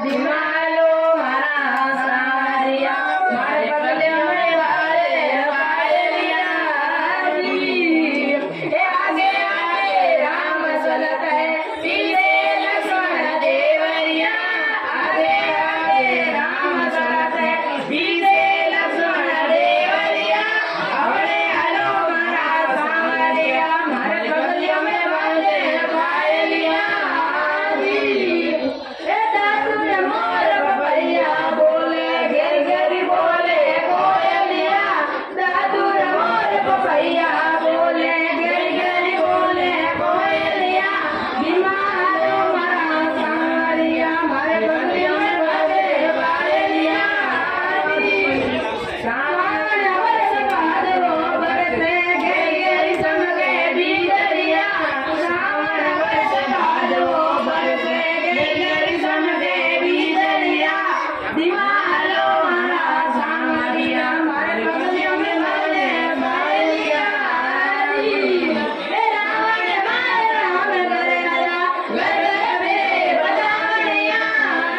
दिमालो मारा सारिया मारे पगले में वाले पायलिया जी ए आगे आए राम चलत है पीछे लक्ष्मण देवरिया आगे आए राम चलत है पीछे लक्ष्मण देवरिया अपने हलो मारा सावरिया मारे पगले में वाले पायलिया जी ए दादू ने मोर पपैया बोले घेर घेरी बोले कोयलिया दादू ने मोर पपैया बोले घेर घेरी बोले कोयलिया दिमालो मारा सावरिया मारे पगले में वाले पायलिया जी श्रावण वर्ष भादरो बरसे घेर घेरी चमके बीजरिया श्रावण वर्ष भादरो बरसे घेर घेरी चमके बीजरिया दिमालो मारा सावरिया मारे पगले में वाले पायलिया जी ए रावण मारे राम करे आया घर घर मेरे बदावनिया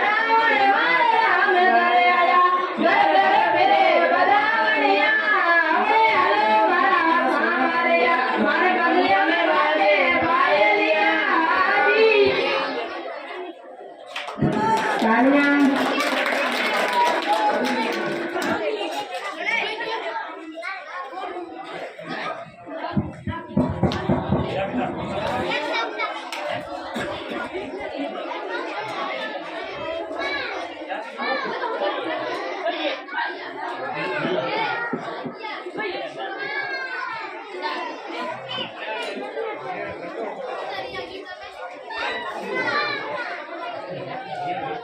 रावण मारे राम करे आया घर घर मेरे बदावनिया अपने हलो मारा सावरिया मारे पगले में वाले पायलिया जी तालियां